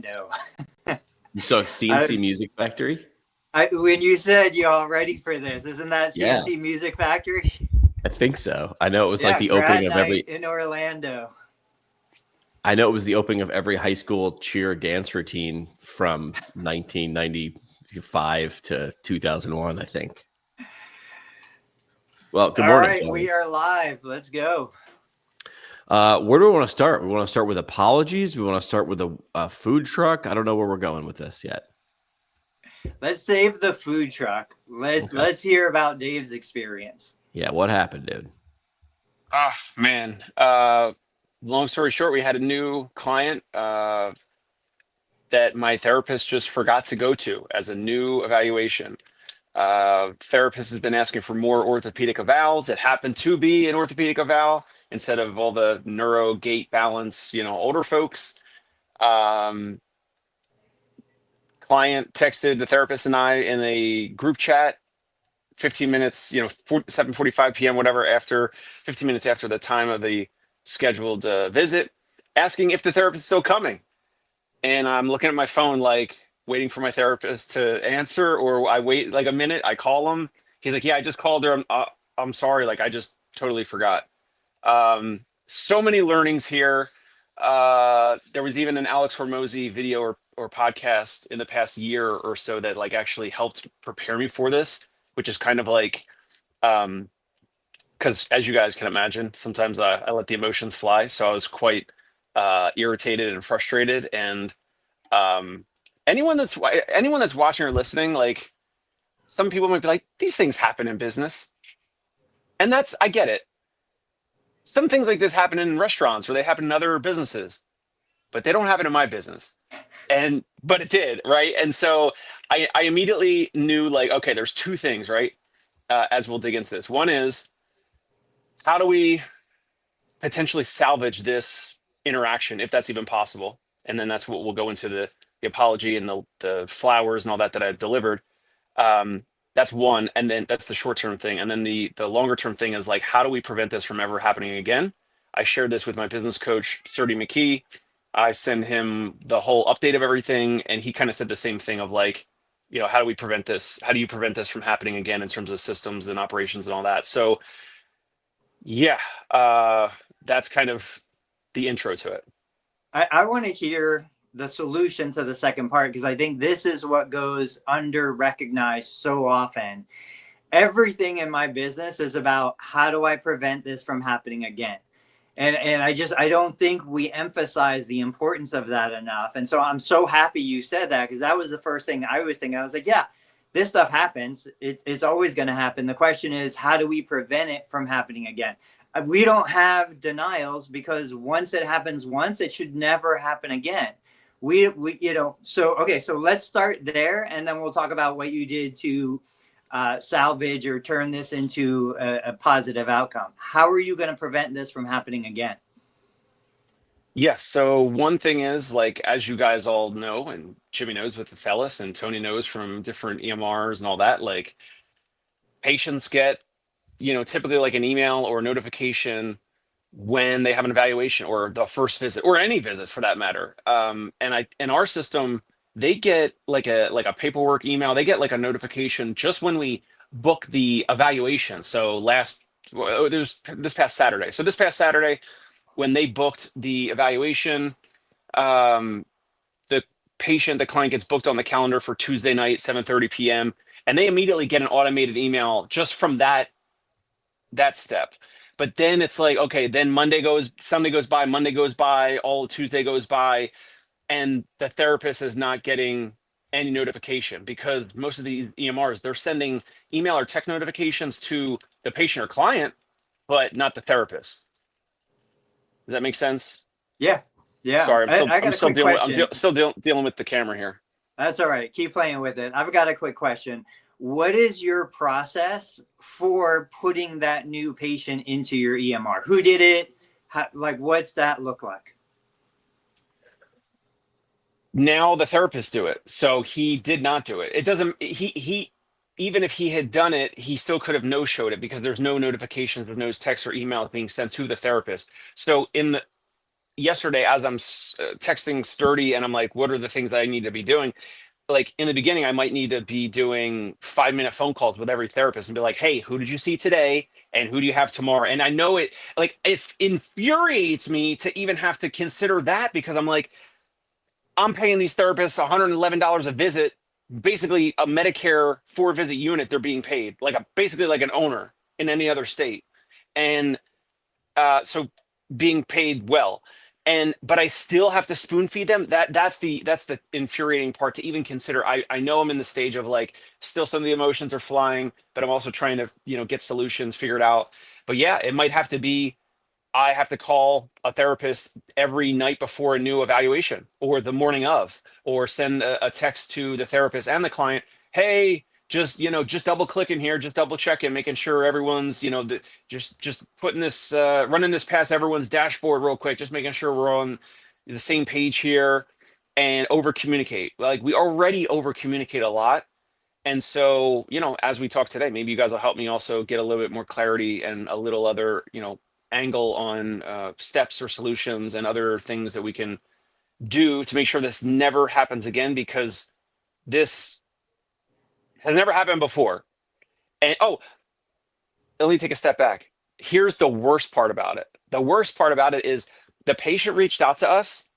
Orlando. You saw CNC Music Factory? When you said you're all ready for this, isn't that CNC Music Factory? I think so. I know it was like the opening of every in Orlando. I know it was the opening of every high school cheer dance routine from 1995 to 2001, I think. Well, good morning. All right, we are live. Let's go. Where do we want to start? We want to start with apologies. We want to start with a food truck. I don't know where we're going with this yet. Let's save the food truck. Let's hear about Dave's experience. Yeah, what happened, dude? Oh, man. Long story short, we had a new client that my therapist just forgot to go to as a new evaluation. Therapist has been asking for more orthopedic evals. It happened to be an orthopedic eval instead of all the neuro, gait, balance, older folks. Client texted the therapist and I in a group chat 15 minutes, 7:45 p.m., whatever, after 15 minutes after the time of the scheduled visit, asking if the therapist is still coming. And I'm looking at my phone, like waiting for my therapist to answer, or I wait like a minute, I call him. He's like, yeah, I just called her. I'm sorry. Like, I just totally forgot. So many learnings here. There was even an Alex Hormozy video or podcast in the past year or so that like actually helped prepare me for this, which is kind of like, because as you guys can imagine, sometimes I let the emotions fly. So I was quite irritated and frustrated. And anyone that's watching or listening, like, some people might be like, these things happen in business. And I get it. Some things like this happen in restaurants or they happen in other businesses, but they don't happen in my business. But it did, right? And so I immediately knew, like, okay, there's two things, right? As we'll dig into this. One is, how do we potentially salvage this interaction, if that's even possible? And then that's what we'll go into the apology and the flowers and all that I delivered. That's one. And then that's the short-term thing. And then the longer-term thing is, like, how do we prevent this from ever happening again? I shared this with my business coach, Serdy McKee. I send him the whole update of everything. And he kind of said the same thing of, like, how do we prevent this? How do you prevent this from happening again in terms of systems and operations and all that? So yeah, that's kind of the intro to it. I want to hear the solution to the second part, because I think this is what goes under recognized so often. Everything in my business is about, how do I prevent this from happening again? And I don't think we emphasize the importance of that enough. And so I'm so happy you said that, because that was the first thing I was thinking. I was like, yeah, this stuff happens. It's always going to happen. The question is, how do we prevent it from happening again? We don't have denials, because once it happens once, it should never happen again. So let's start there, and then we'll talk about what you did to salvage or turn this into a positive outcome. How are you going to prevent this from happening again? Yes. So one thing is, like, as you guys all know, and Jimmy knows with the Thales, and Tony knows from different EMRs and all that, like, patients get, typically like an email or a notification when they have an evaluation or the first visit or any visit for that matter. And in our system, they get like a paperwork email. They get like a notification just when we book the evaluation. So this past Saturday. So this past Saturday, when they booked the evaluation, the client gets booked on the calendar for Tuesday night, 7:30 p.m. And they immediately get an automated email just from that step. But then it's like, okay, then Sunday goes by, Monday goes by, all Tuesday goes by, and the therapist is not getting any notification, because most of the EMRs, they're sending email or text notifications to the patient or client, but not the therapist. Does that make sense? Yeah. Sorry, I'm still dealing with the camera here. That's all right. Keep playing with it. I've got a quick question. What is your process for putting that new patient into your EMR? Who did it? What's that look like? Now the therapists do it. So he did not do it. It doesn't, he even if he had done it, he still could have no-showed it, because there's no notifications, there's no text or emails being sent to the therapist. So yesterday, as I'm texting Sturdy and I'm like, what are the things that I need to be doing? Like in the beginning, I might need to be doing 5-minute phone calls with every therapist and be like, hey, who did you see today? And who do you have tomorrow? And I know it infuriates me to even have to consider that, because I'm like, I'm paying these therapists $111 a visit, basically a Medicare 4-visit unit they're being paid, like basically like an owner in any other state. And so being paid well. But I still have to spoon feed them. That's the infuriating part to even consider. I know I'm in the stage of like, still some of the emotions are flying, but I'm also trying to, get solutions figured out. But yeah, it might have to be, I have to call a therapist every night before a new evaluation or the morning of, or send a text to the therapist and the client. Hey, just double clicking here, just double checking, making sure everyone's, just putting this, running this past everyone's dashboard real quick, just making sure we're on the same page here, and over communicate. Like, we already over communicate a lot. And so, as we talk today, maybe you guys will help me also get a little bit more clarity and a little other, angle on steps or solutions and other things that we can do to make sure this never happens again, because this has never happened before. And let me take a step back. Here's the worst part about it. The worst part about it is the patient reached out to us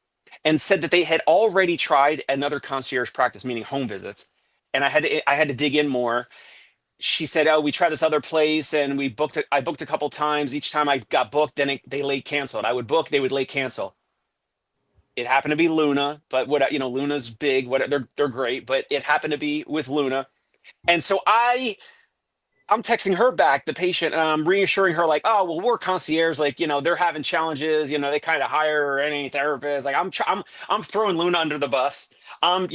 and said that they had already tried another concierge practice, meaning home visits. And I had to dig in more. She said, "Oh, we tried this other place and I booked a couple times. Each time I got booked, then they late canceled. I would book, they would late cancel." It happened to be Luna, but Luna's big. They're great, but it happened to be with Luna. And so I'm texting her back, the patient, and I'm reassuring her, like, "Oh, well, we're concierge, like, they're having challenges, they kind of hire any therapist." Like, I'm throwing Luna under the bus. I'm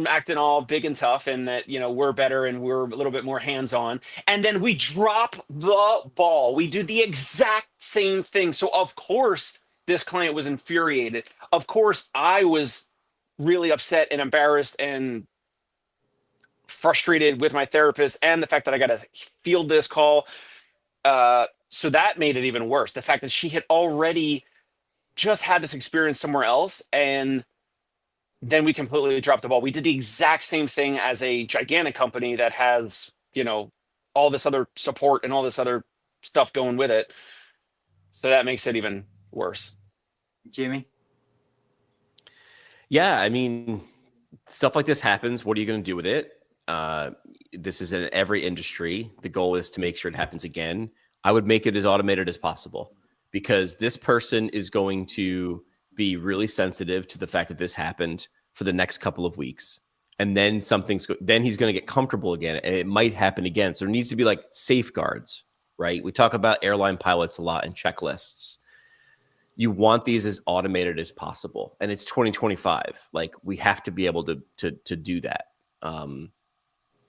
acting all big and tough, and that, we're better and we're a little bit more hands-on. And then we drop the ball. We do the exact same thing. So of course this client was infuriated. Of course I was really upset and embarrassed and frustrated with my therapist, and the fact that I got to field this call. So that made it even worse. The fact that she had already just had this experience somewhere else, and then we completely dropped the ball. We did the exact same thing as a gigantic company that has, all this other support and all this other stuff going with it. So that makes it even worse. Jimmy? Yeah, I mean, stuff like this happens. What are you going to do with it? This is in every industry. The goal is to make sure it happens again. I would make it as automated as possible, because this person is going to be really sensitive to the fact that this happened for the next couple of weeks. And then then he's going to get comfortable again, and it might happen again. So there needs to be like safeguards, right? We talk about airline pilots a lot and checklists. You want these as automated as possible. And it's 2025. Like, we have to be able to do that.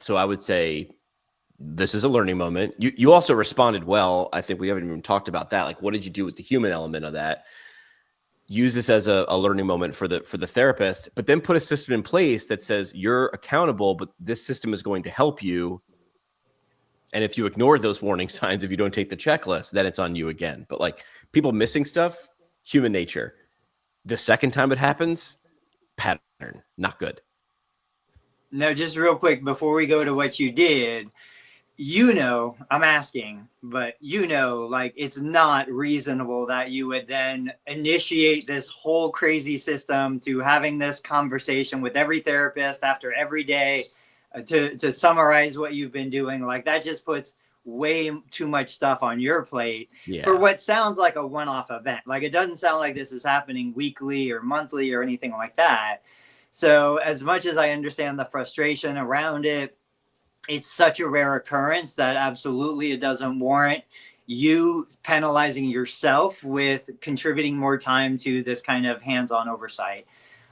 So I would say this is a learning moment. You also responded well. I think we haven't even talked about that. Like, what did you do with the human element of that? Use this as a learning moment for the therapist, but then put a system in place that says you're accountable, but this system is going to help you. And if you ignore those warning signs, if you don't take the checklist, then it's on you again. But like, people missing stuff, human nature. The second time it happens, pattern, not good. No, just real quick before we go to what you did, I'm asking, but like, it's not reasonable that you would then initiate this whole crazy system to having this conversation with every therapist after every day to summarize what you've been doing. Like, that just puts way too much stuff on your plate for what sounds like a one-off event. Like, it doesn't sound like this is happening weekly or monthly or anything like that. So as much as I understand the frustration around it, it's such a rare occurrence that absolutely it doesn't warrant you penalizing yourself with contributing more time to this kind of hands-on oversight.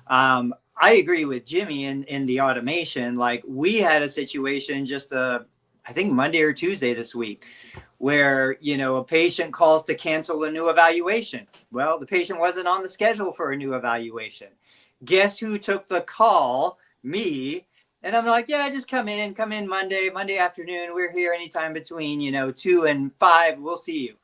I agree with Jimmy in the automation. Like, we had a situation just I think Monday or Tuesday this week where, a patient calls to cancel a new evaluation. Well, the patient wasn't on the schedule for a new evaluation. Guess who took the call? Me. And I'm like, yeah, just come in Monday afternoon. We're here anytime between, 2 and 5. We'll see you.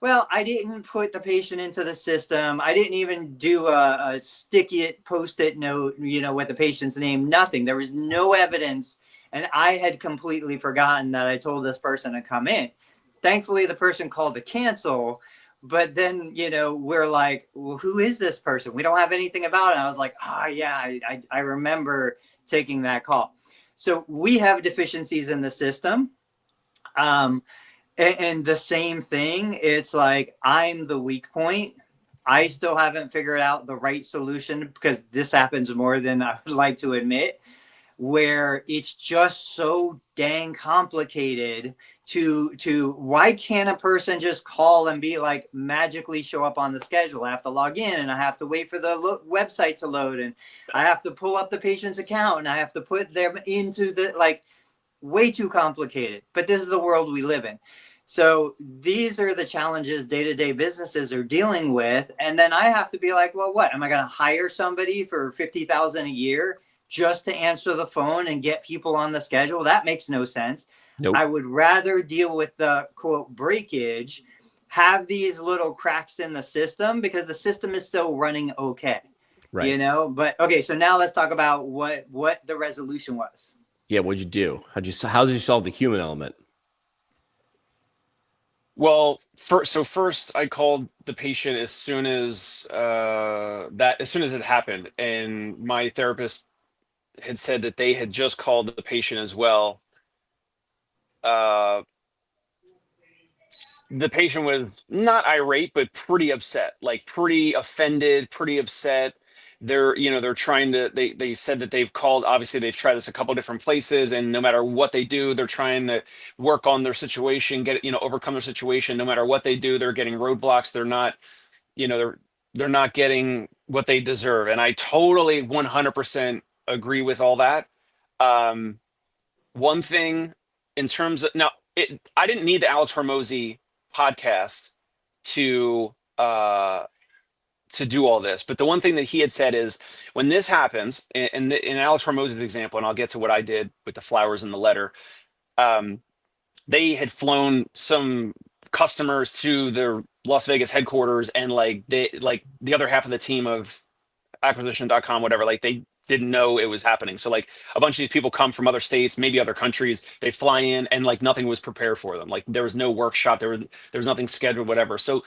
Well, I didn't put the patient into the system. I didn't even do a sticky it post-it note, with the patient's name. Nothing. There was no evidence, and I had completely forgotten that I told this person to come in. Thankfully, the person called to cancel, but then we're like, well, who is this person? We don't have anything about it. And I was like, oh yeah, I remember taking that call. So we have deficiencies in the system. And the same thing, it's like I'm the weak point. I still haven't figured out the right solution, because this happens more than I would like to admit, where it's just so dang complicated to why can't a person just call and be like, magically show up on the schedule? I have to log in, and I have to wait for the website to load, and I have to pull up the patient's account, and I have to put them into the, like, way too complicated. But this is the world we live in. So these are the challenges day-to-day businesses are dealing with. And then I have to be like, well, what? Am I going to hire somebody for $50,000 a year just to answer the phone and get people on the schedule? That makes no sense. Nope. I would rather deal with the quote breakage, have these little cracks in the system, because the system is still running okay. Right. But okay, so now let's talk about what the resolution was. Yeah, what'd you do? How did you solve the human element? Well, first I called the patient as soon as it happened, and my therapist had said that they had just called the patient as well. The patient was not irate, but pretty upset, like pretty offended, pretty upset. They're trying to, they said that they've called, obviously they've tried this a couple different places, and no matter what they do, they're trying to work on their situation, overcome their situation. No matter what they do, they're getting roadblocks. They're not, they're not getting what they deserve. And I totally 100% agree with all that. One thing in terms of, now, I didn't need the Alex Hormozi podcast to do all this, but the one thing that he had said is, when this happens, in Alex Hormozi's example, and I'll get to what I did with the flowers and the letter, they had flown some customers to their Las Vegas headquarters, and the other half of the team of acquisition.com, whatever, they didn't know it was happening. So a bunch of these people come from other states, maybe other countries, they fly in, and nothing was prepared for them. There was no workshop, there was nothing scheduled, whatever. So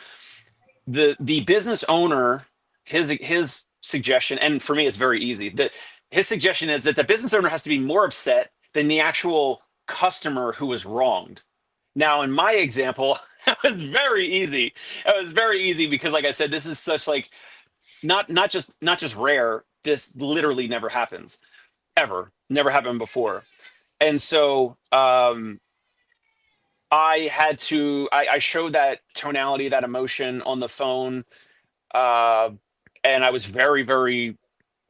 the business owner, his suggestion, and for me it's very easy, that his suggestion is that the business owner has to be more upset than the actual customer who was wronged. Now, in my example, that was very easy. It was very easy because, like I said, this is such not just rare. This literally never happens, ever. Never happened before. And so I showed that tonality, that emotion on the phone. And I was very, very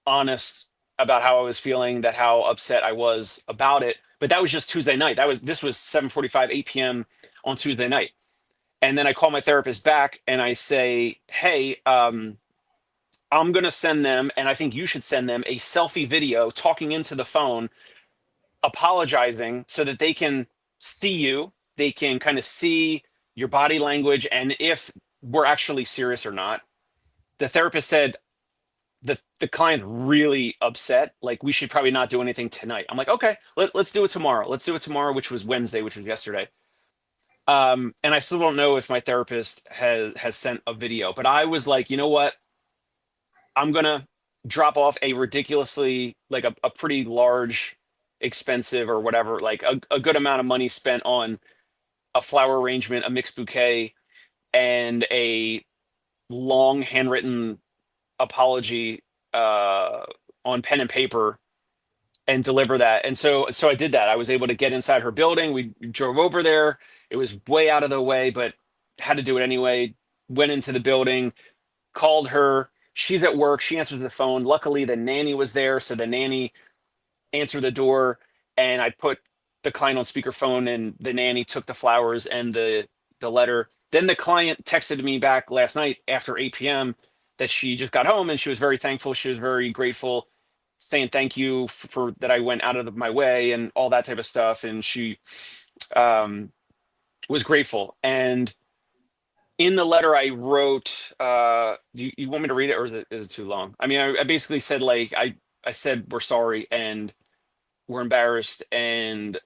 honest about how I was feeling, that how upset I was about it. But that was just Tuesday night. This was 7:45, 8 p.m. on Tuesday night. And then I call my therapist back and I say, hey, I'm going to send them, and I think you should send them, a selfie video talking into the phone, apologizing, so that they can see you. They can kind of see your body language and if we're actually serious or not. The therapist said, the client's really upset. We should probably not do anything tonight. I'm like, okay, let's do it tomorrow. Let's do it tomorrow, which was Wednesday, which was yesterday. And I still don't know if my therapist has sent a video, but I was like, you know what? I'm going to drop off a ridiculously, a pretty large, expensive or whatever, a good amount of money spent on a flower arrangement, a mixed bouquet, and a long handwritten apology on pen and paper, and deliver that. And so I did that. I was able to get inside her building. We drove over there. It was way out of the way, but had to do it anyway. Went into the building, called her. She's at work. She answers the phone. Luckily, the nanny was there. So the nanny answered the door, and I put the client on speakerphone, and the nanny took the flowers and the letter. Then the client texted me back last night after 8 p.m. that she just got home, and she was very thankful. She was very grateful, saying thank you for that I went out of my way and all that type of stuff. And she was grateful. And in the letter I wrote, do you want me to read it, or is it too long? I mean, I basically said, like, I said we're sorry and we're embarrassed, and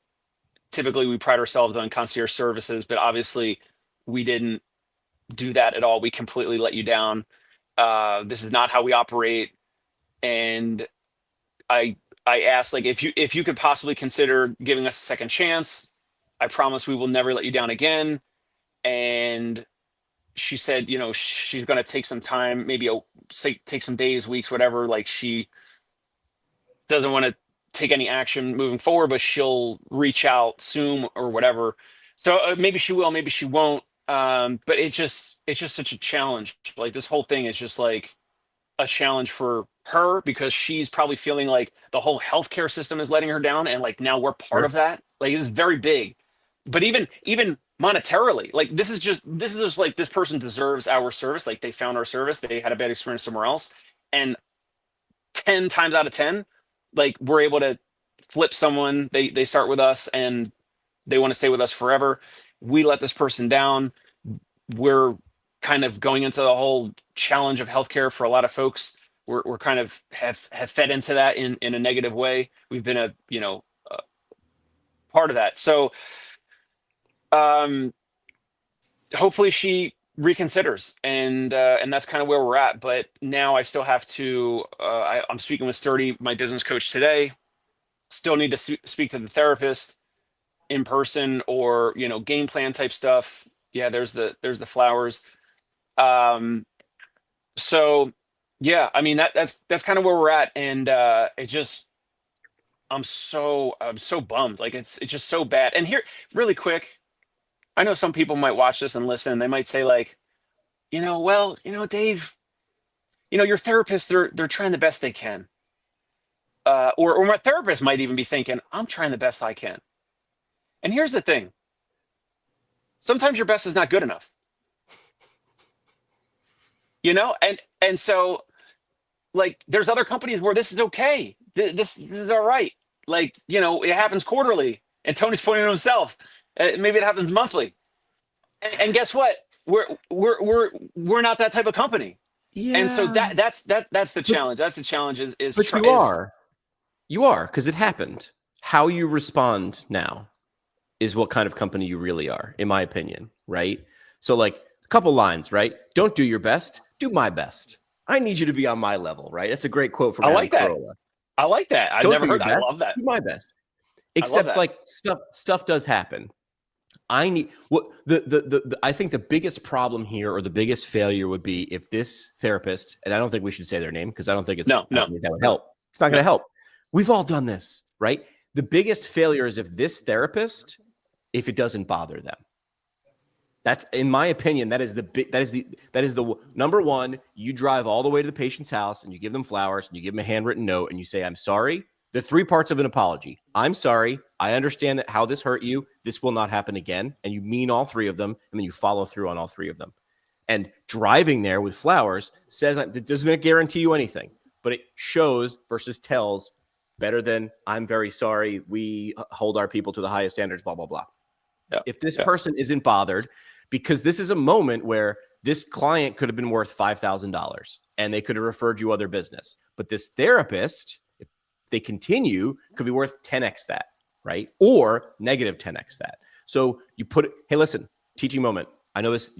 typically we pride ourselves on concierge services, but obviously we didn't do that at all. We completely let you down. This is not how we operate. And I I asked, like, if you could possibly consider giving us a second chance. I promise we will never let you down again. And she said, she's going to take some time, maybe say take some days, weeks, whatever. Like, she doesn't want to take any action moving forward, but she'll reach out soon or whatever. So maybe she will, maybe she won't. But it's just such a challenge. Like, this whole thing is just like a challenge for her, because she's probably feeling like the whole healthcare system is letting her down, and like now we're part of that. Like, it's very big. But even monetarily, like, this is like, this person deserves our service. Like, they found our service, they had a bad experience somewhere else, and 10 times out of 10, like, we're able to flip someone. They start with us and they want to stay with us forever. We let this person down. We're kind of going into the whole challenge of healthcare for a lot of folks. We're kind of have fed into that in a negative way. We've been a part of that. So hopefully she reconsiders, and that's kind of where we're at. But now I still have to. I'm speaking with Sturdy, my business coach, today. Still need to speak to the therapist in person, or game plan type stuff. Yeah, there's the flowers. So yeah, I mean, that's kind of where we're at, and I'm so bummed. Like, it's just so bad. And here, really quick, I know some people might watch this and listen. They might say, like, well, Dave, your therapist, they're trying the best they can. Or my therapist might even be thinking, I'm trying the best I can. And here's the thing. Sometimes your best is not good enough. And so, like, there's other companies where this is okay. This is all right. Like, it happens quarterly, and Tony's pointing to himself. Maybe it happens monthly. And guess what? We're not that type of company. Yeah. And so that's the challenge. That's the challenge is But you are, because it happened. How you respond now is what kind of company you really are, in my opinion, right? So, like, a couple lines, right? Don't do your best, do my best. I need you to be on my level, right? That's a great quote from I Adam like that. Carolla. I like that. I've never heard that. I love that. Do my best. Except, like, stuff does happen. I need what I think the biggest problem here, or the biggest failure, would be if this therapist, and I don't think we should say their name, because I don't think it's no that would help. It's not going to help. We've all done this, right? The biggest failure is if this therapist, if it doesn't bother them. That's, in my opinion, that is the number one. You drive all the way to the patient's house and you give them flowers and you give them a handwritten note and you say, I'm sorry. The three parts of an apology. I'm sorry. I understand that how this hurt you. This will not happen again. And you mean all three of them. And then you follow through on all three of them. And driving there with flowers it doesn't guarantee you anything, but it shows versus tells better than I'm very sorry. We hold our people to the highest standards, blah, blah, blah. Yeah. If this person isn't bothered, because this is a moment where this client could have been worth $5,000 and they could have referred you other business. But this therapist, if they continue, could be worth 10x that, right? Or negative 10x that. So you put it, hey, listen, teaching moment. I know this,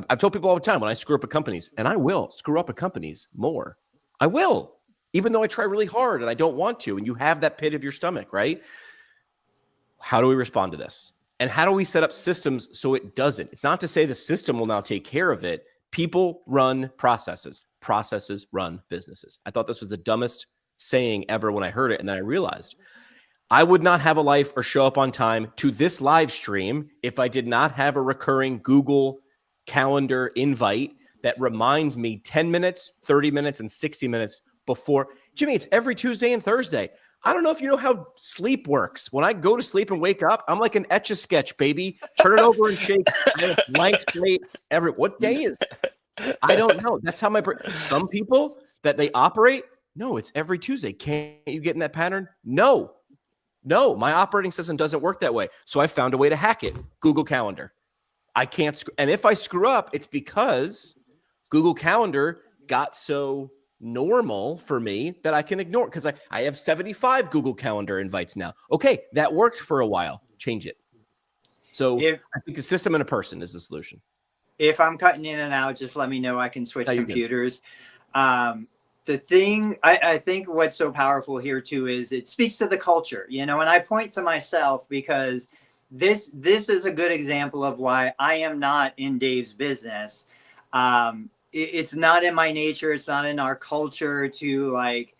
I've told people all the time when I screw up at companies, and I will screw up at companies more. I will, even though I try really hard and I don't want to. And you have that pit of your stomach, right? How do we respond to this? And how do we set up systems so it doesn't? It's not to say the system will now take care of it. People run processes. Processes run businesses. I thought this was the dumbest saying ever when I heard it. And then I realized I would not have a life or show up on time to this live stream if I did not have a recurring Google Calendar invite that reminds me 10 minutes, 30 minutes, and 60 minutes before. Jimmy, it's every Tuesday and Thursday. I don't know if you know how sleep works. When I go to sleep and wake up, I'm like an Etch-a-Sketch, baby. Turn it over and shake. I have blank slate. What day is it? I don't know. That's how some people that they operate. No, it's every Tuesday. Can't you get in that pattern? No, my operating system doesn't work that way. So I found a way to hack it. Google Calendar. I can't. And if I screw up, it's because Google Calendar got so normal for me that I can ignore it because I have 75 Google Calendar invites now. Okay, that worked for a while. Change it. So I think a system and a person is the solution. If I'm cutting in and out, just let me know. I can switch computers. The thing I think what's so powerful here too is it speaks to the culture, you know, and I point to myself because this is a good example of why I am not in Dave's business. It's not in my nature. It's not in our culture to like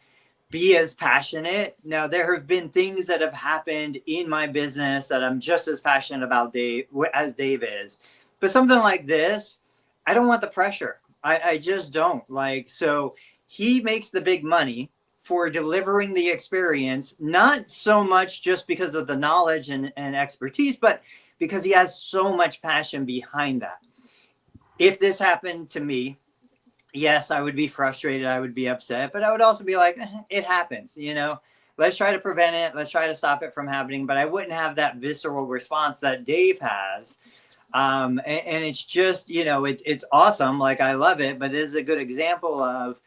be as passionate. Now, there have been things that have happened in my business that I'm just as passionate about as Dave is. But something like this, I don't want the pressure. I just don't. Like, so he makes the big money for delivering the experience, not so much just because of the knowledge and expertise, but because he has so much passion behind that. If this happened to me, yes, I would be frustrated. I would be upset, but I would also be like, it happens, you know, let's try to prevent it. Let's try to stop it from happening. But I wouldn't have that visceral response that Dave has. And it's just, you know, it's awesome. Like, I love it, but this is a good example of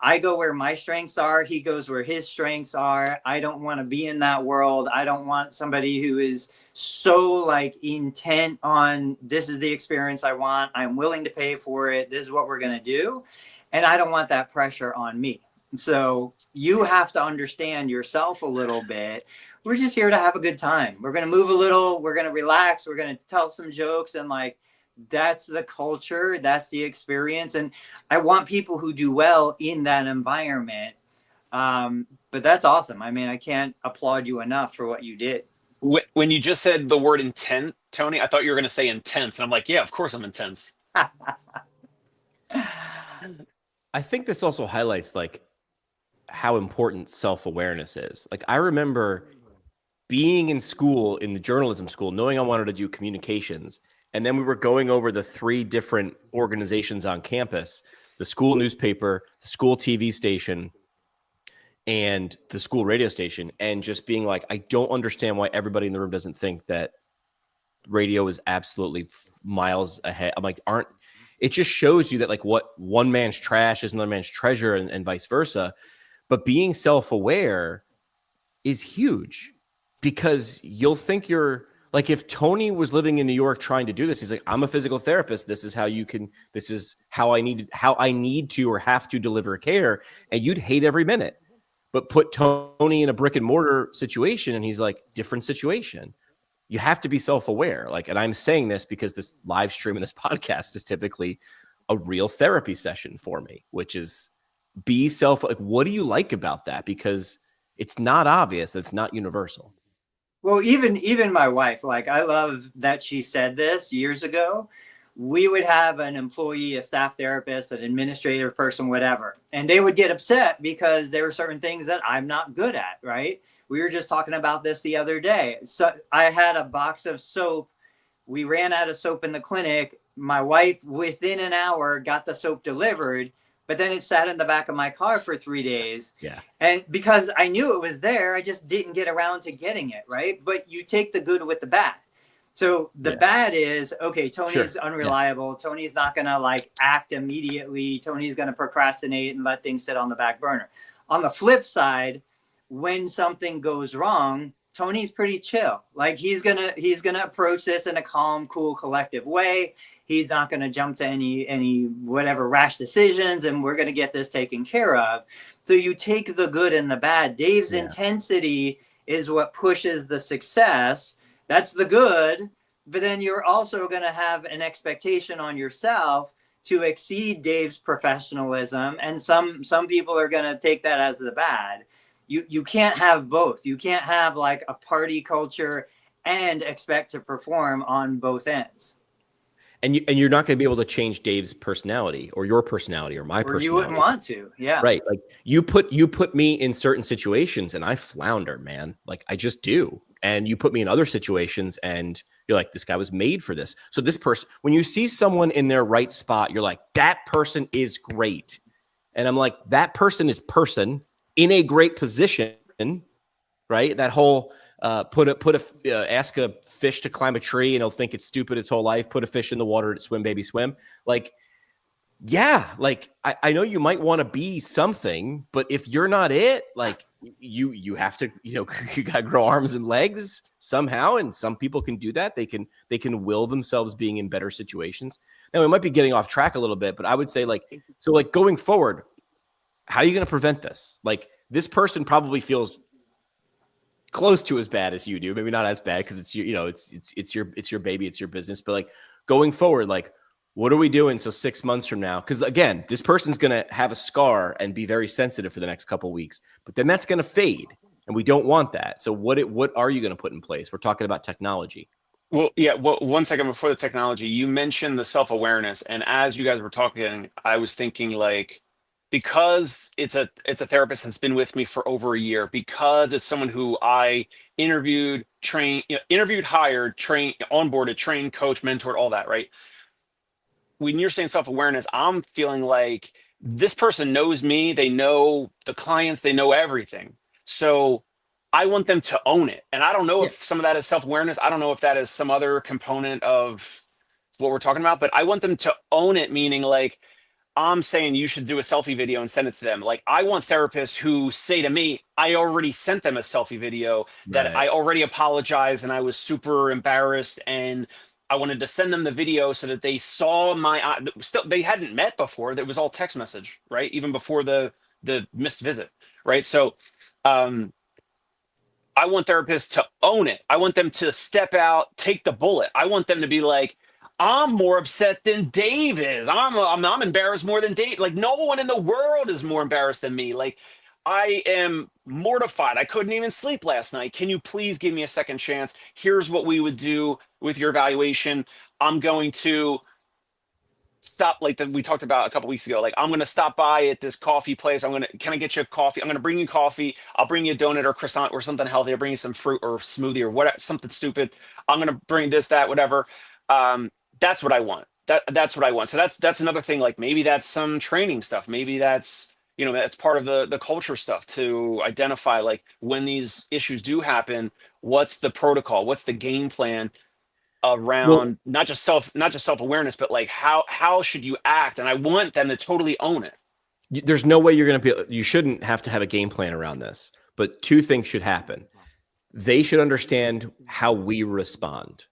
I go where my strengths are. He goes where his strengths are. I don't want to be in that world. I don't want somebody who is so like intent on this is the experience I want. I'm willing to pay for it. This is what we're going to do. And I don't want that pressure on me. So you have to understand yourself a little bit. We're just here to have a good time. We're going to move a little. We're going to relax. We're going to tell some jokes and like, that's the culture. That's the experience. And I want people who do well in that environment. But that's awesome. I mean, I can't applaud you enough for what you did. When you just said the word intent, Tony, I thought you were going to say intense. And I'm like, yeah, of course I'm intense. I think this also highlights like how important self-awareness is. Like, I remember being in school, in the journalism school, knowing I wanted to do communications. And then we were going over the 3 different organizations on campus, the school newspaper, the school TV station, and the school radio station, and just being like, I don't understand why everybody in the room doesn't think that radio is absolutely miles ahead. I'm like, it just shows you that like what one man's trash is another man's treasure and vice versa. But being self-aware is huge because you'll think you're, like, if Tony was living in New York trying to do this, he's like, I'm a physical therapist. This is how I need to or have to deliver care. And you'd hate every minute. But put Tony in a brick and mortar situation, and he's like, different situation. You have to be self-aware. Like, and I'm saying this because this live stream and this podcast is typically a real therapy session for me, which is like, what do you like about that? Because it's not obvious. It's not universal. Well, even my wife, like, I love that she said this years ago. We would have an employee, a staff therapist, an administrative person, whatever, and they would get upset because there were certain things that I'm not good at, right? We were just talking about this the other day. So I had a box of soap. We ran out of soap in the clinic. My wife, within an hour, got the soap delivered. But then it sat in the back of my car for 3 days. Yeah. And because I knew it was there, I just didn't get around to getting it, right? But you take the good with the bad. So the bad is, okay, Tony's unreliable. Yeah. Tony's not going to like act immediately. Tony's going to procrastinate and let things sit on the back burner. On the flip side, when something goes wrong, Tony's pretty chill. Like, he's gonna approach this in a calm, cool, collective way. He's not gonna jump to any whatever rash decisions, and we're gonna get this taken care of. So you take the good and the bad. Dave's intensity is what pushes the success. That's the good, but then you're also gonna have an expectation on yourself to exceed Dave's professionalism, and some people are gonna take that as the bad. You can't have both. You can't have like a party culture and expect to perform on both ends. And you're not going to be able to change Dave's personality or your personality or my personality. You wouldn't want to. Yeah. Right. Like, you put me in certain situations and I flounder, man. Like, I just do. And you put me in other situations and you're like, this guy was made for this. So this person, when you see someone in their right spot, you're like, that person is great. And I'm like, that person is in a great position, right? That whole ask a fish to climb a tree and he'll think it's stupid its whole life. Put a fish in the water, swim, baby, swim. Like, yeah, like I know you might want to be something, but if you're not it, like you have to, you got to grow arms and legs somehow. And some people can do that. They can will themselves being in better situations. Now we might be getting off track a little bit, but I would say like going forward, how are you going to prevent this? Like this person probably feels close to as bad as you do. Maybe not as bad because it's your baby, it's your business. But like going forward, like what are we doing? So 6 months from now, because again, this person's going to have a scar and be very sensitive for the next couple of weeks, but then that's going to fade, and we don't want that. So what are you going to put in place? We're talking about technology. Well, yeah. Well, 1 second before the technology, you mentioned the self-awareness, and as you guys were talking, I was thinking like, because it's a therapist that's been with me for over a year, because it's someone who I interviewed, hired, trained, onboarded, trained, coach, mentored, all that, right? When you're saying self-awareness, I'm feeling like this person knows me, they know the clients, they know everything. So I want them to own it. And I don't know if some of that is self-awareness. I don't know if that is some other component of what we're talking about, but I want them to own it, meaning like I'm saying you should do a selfie video and send it to them. Like I want therapists who say to me, I already sent them a selfie video that I already apologized and I was super embarrassed, and I wanted to send them the video so that they saw my, still they hadn't met before. That was all text message, right? Even before the missed visit, right? So I want therapists to own it. I want them to step out, take the bullet. I want them to be like, I'm more upset than Dave is. I'm embarrassed more than Dave. Like no one in the world is more embarrassed than me. Like I am mortified. I couldn't even sleep last night. Can you please give me a second chance? Here's what we would do with your evaluation. I'm going to stop, like we talked about a couple weeks ago. Like I'm going to stop by at this coffee place. Can I get you a coffee? I'm going to bring you coffee. I'll bring you a donut or croissant or something healthy. I'll bring you some fruit or smoothie or whatever, something stupid. I'm going to bring this, that, whatever. That's what I want. That's what I want. So that's another thing. Like maybe that's some training stuff. Maybe that's, that's part of the culture stuff to identify like when these issues do happen, what's the protocol, what's the game plan around not just self-awareness, but like how should you act? And I want them to totally own it. There's no way you shouldn't have to have a game plan around this, but two things should happen. They should understand how we respond.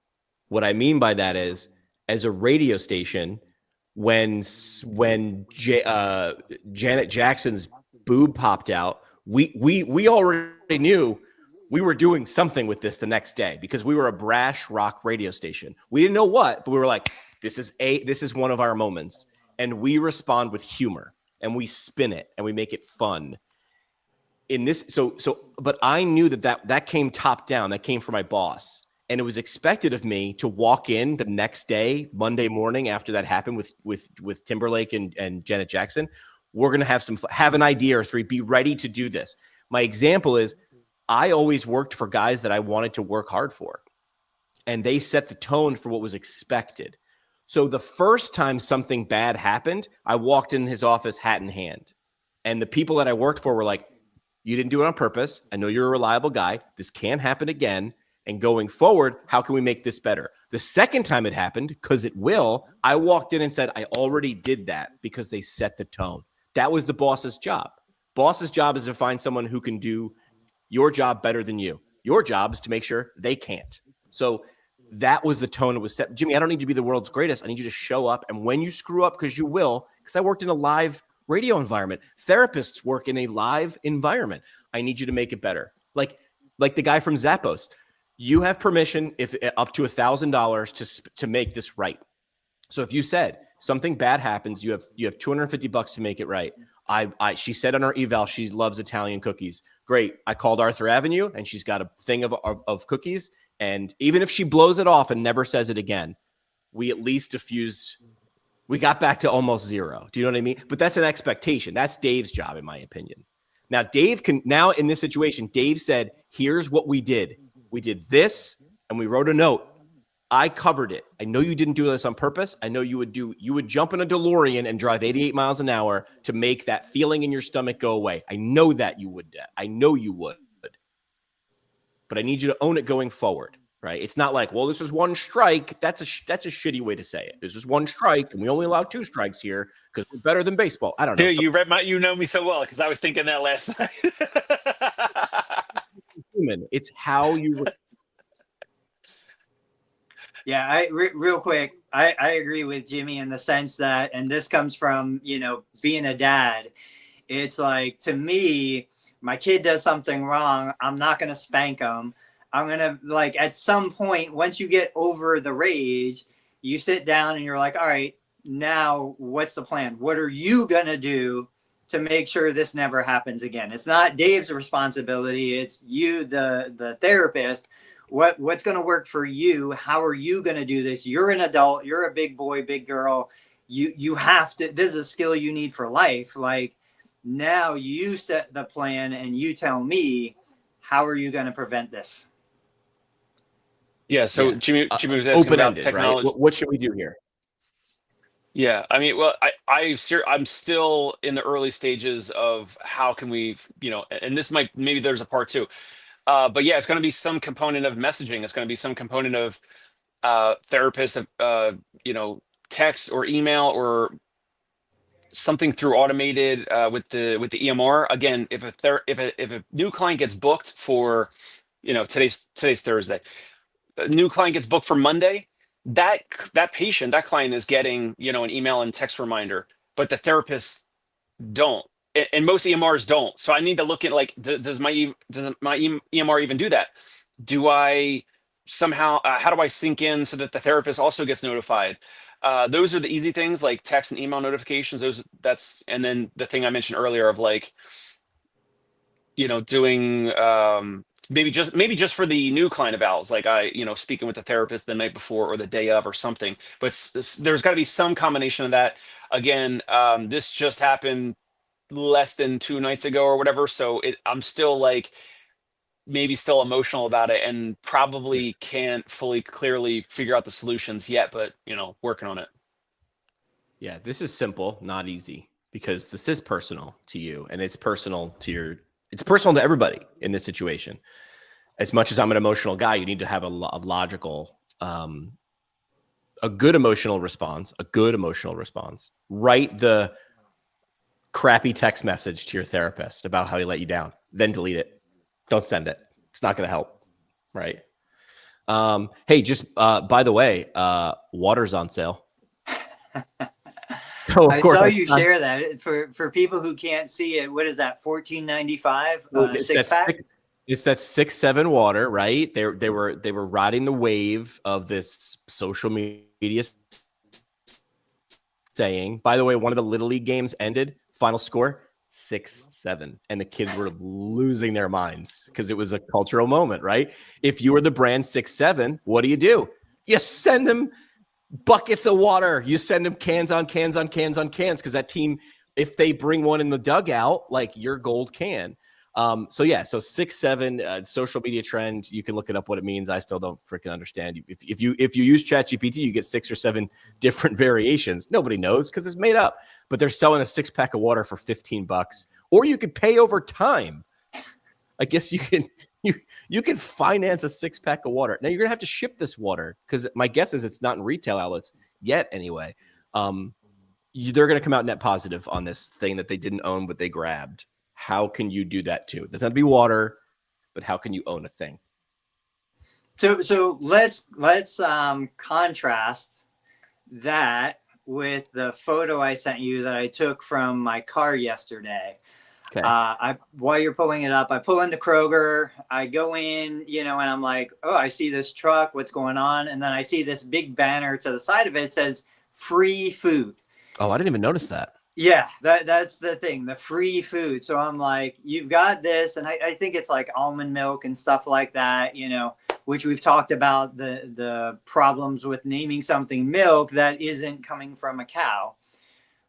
What I mean by that is, as a radio station, when Janet Jackson's boob popped out, we already knew we were doing something with this the next day because we were a brash rock radio station. We didn't know what, but we were like, this is one of our moments. And we respond with humor and we spin it and we make it fun. In this, but I knew that came top down. That came from my boss. And it was expected of me to walk in the next day, Monday morning, after that happened with Timberlake and Janet Jackson. We're going to have an idea or three, be ready to do this. My example is I always worked for guys that I wanted to work hard for, and they set the tone for what was expected. So the first time something bad happened, I walked in his office hat in hand, and the people that I worked for were like, you didn't do it on purpose. I know you're a reliable guy. This can't happen again. And going forward, how can we make this better? The second time it happened, because it will, I walked in and said, I already did that because they set the tone. That was the boss's job. Boss's job is to find someone who can do your job better than you. Your job is to make sure they can't. So that was the tone that was set. Jimmy, I don't need you to be the world's greatest. I need you to show up. And when you screw up, because you will, because I worked in a live radio environment. Therapists work in a live environment. I need you to make it better. Like the guy from Zappos. You have permission if up to $1,000 to make this right. So if you said something bad happens, you have $250 to make it right. She said on our eval she loves Italian cookies. Great. I called Arthur Avenue and she's got a thing of cookies. And even if she blows it off and never says it again, we at least diffused. We got back to almost zero. Do you know what I mean? But that's an expectation. That's Dave's job, in my opinion. Now now in this situation, Dave said, here's what we did. We did this and we wrote a note. I covered it. I know you didn't do this on purpose. I know you would jump in a DeLorean and drive 88 miles an hour to make that feeling in your stomach go away. I know that you would. I know you would. but I need you to own it going forward. Right? It's not like, well, this is one strike. That's a shitty way to say it. This is one strike, and we only allow 2 strikes here because we're better than baseball. I don't know. Dude, you know me so well because I was thinking that last night. It's how you. Yeah, real quick, I agree with Jimmy in the sense that, and this comes from, being a dad. It's like, to me, my kid does something wrong, I'm not going to spank him. I'm going to, like, at some point, once you get over the rage, you sit down and you're like, all right, now what's the plan? What are you going to do to make sure this never happens again? It's not Dave's responsibility. It's you, the therapist. What's going to work for you? How are you going to do this? You're an adult. You're a big boy, big girl. You have to, this is a skill you need for life. Like, now you set the plan and you tell me, how are you going to prevent this? Yeah. So Jimmy was asking about Open-ended, technology. right? What should we do here? Yeah, I mean, well, I'm still in the early stages of how can we, and this maybe there's a part 2. But yeah, it's going to be some component of messaging. It's going to be some component of therapist, text or email or something through automated with the EMR. Again, if a new client gets booked for, today's Thursday, a new client gets booked for Monday, that client is getting, an email and text reminder, but the therapists don't. And most EMRs don't. So I need to look at, like, does my EMR even do that? Do I somehow, how do I sync in so that the therapist also gets notified? Those are the easy things, like text and email notifications. And then the thing I mentioned earlier of, like, doing maybe just for the new client evals, like speaking with the therapist the night before or the day of or something. But there's got to be some combination of that. Again, this just happened less than 2 nights ago or whatever, so I'm still, like, maybe still emotional about it and probably can't fully clearly figure out the solutions yet, but working on it. Yeah, this is simple, not easy, because this is personal to you, and it's personal to everybody in this situation. As much as I'm an emotional guy, you need to have a logical, a good emotional response. Write the crappy text message to your therapist about how he let you down, then delete it. Don't send it. It's not going to help. Right. Hey, just by the way, water's on sale. So I saw you share that for people who can't see it. What is that? $14.95 six pack. It's that 6-7 water, right? They were riding the wave of this social media saying. By the way, one of the Little League games ended. Final score 6-7, and the kids were losing their minds because it was a cultural moment, right? If you were the brand 6-7, what do? You send them buckets of water. You send them cans on cans on cans on cans because that team, if they bring one in the dugout, like your gold can. So 6-7 social media trend. You can look it up what it means. I still don't freaking understand. If you use ChatGPT, you get 6 or 7 different variations. Nobody knows because it's made up. But they're selling a 6-pack of water for $15, or you could pay over time. I guess you can finance a 6-pack of water. Now you're gonna have to ship this water because my guess is it's not in retail outlets yet. Anyway, they're gonna come out net positive on this thing that they didn't own but they grabbed. How can you do that too? It doesn't have to be water, but how can you own a thing? So let's contrast that with the photo I sent you that I took from my car yesterday. Okay. While you're pulling it up, I pull into Kroger, I go in, and I'm like, oh, I see this truck, what's going on? And then I see this big banner to the side of it. It says free food. Oh, I didn't even notice that. Yeah, that's the thing, the free food. So I'm like, you've got this. And I think it's like almond milk and stuff like that, which we've talked about the problems with naming something milk that isn't coming from a cow.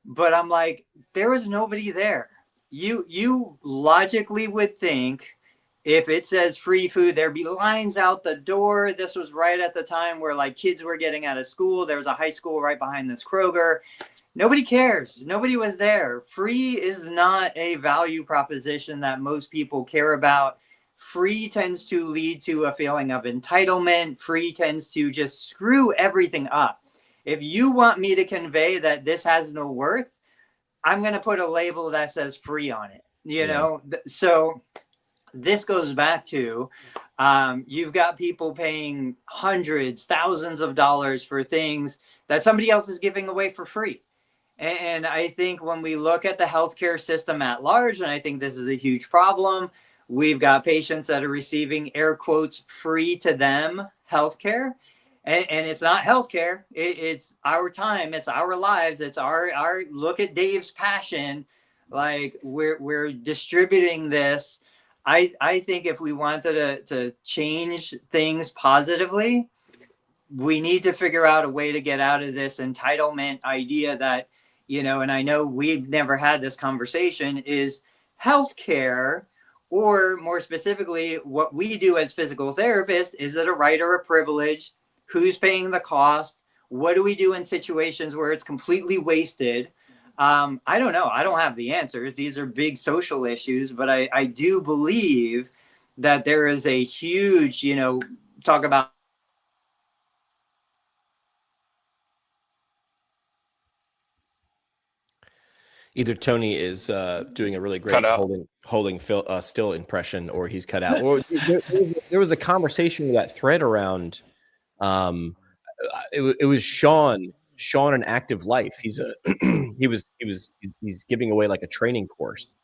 But I'm like, there was nobody there. You logically would think if it says free food, there'd be lines out the door. This was right at the time where, like, kids were getting out of school. There was a high school right behind this Kroger. Nobody cares. Nobody was there. Free is not a value proposition that most people care about. free tends to lead to a feeling of entitlement. Free tends to just screw everything up. If you want me to convey that this has no worth, I'm going to put a label that says free on it, you know? So this goes back to, you've got people paying hundreds, thousands of dollars for things that somebody else is giving away for free. And I think when we look at the healthcare system at large, and I think this is a huge problem, we've got patients that are receiving, air quotes, free to them healthcare. And it's not healthcare. It's our time. It's our lives. It's our look at Dave's passion. Like we're distributing this. I think if we wanted to change things positively, we need to figure out a way to get out of this entitlement idea that, you know, and I know we've never had this conversation, is healthcare, or more specifically, what we do as physical therapists, is it a right or a privilege? Who's paying the cost? What do we do in situations where it's completely wasted? I don't know. I don't have the answers. These are big social issues, but I do believe that there is a huge, you know, talk about either Tony is doing a really great holding still impression, or he's cut out. Or there was a conversation with that thread around. It was Sean an Active Life. He's giving away like a training course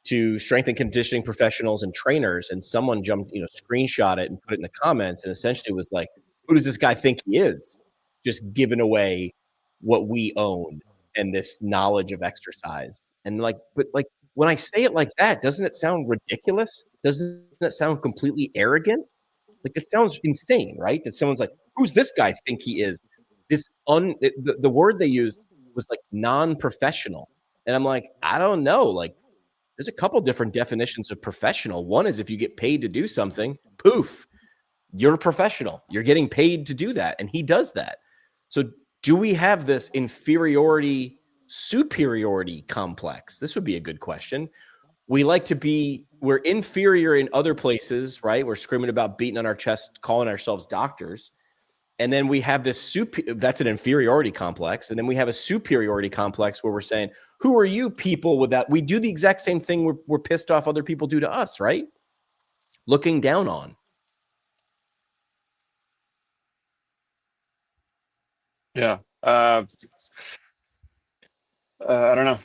to strength and conditioning professionals and trainers, and someone jumped, you know, screenshot it and put it in the comments, and essentially was like, who does this guy think he is, just giving away what we own and this knowledge of exercise? And like, but like, when I say it like that, doesn't it sound ridiculous? Doesn't it sound completely arrogant? Like, it sounds insane, right? That someone's like, who's this guy think he is? The word they used was like non-professional. And I'm like, I don't know. Like, there's a couple different definitions of professional. One is if you get paid to do something, poof, you're a professional. You're getting paid to do that. And he does that. So do we have this inferiority, superiority complex? This would be a good question. We're inferior in other places, right? We're screaming about beating on our chest, calling ourselves doctors. And then we have this that's an inferiority complex. And then we have a superiority complex where we're saying, who are you people with that? We do the exact same thing we're pissed off other people do to us, right? Looking down on. Yeah. I don't know.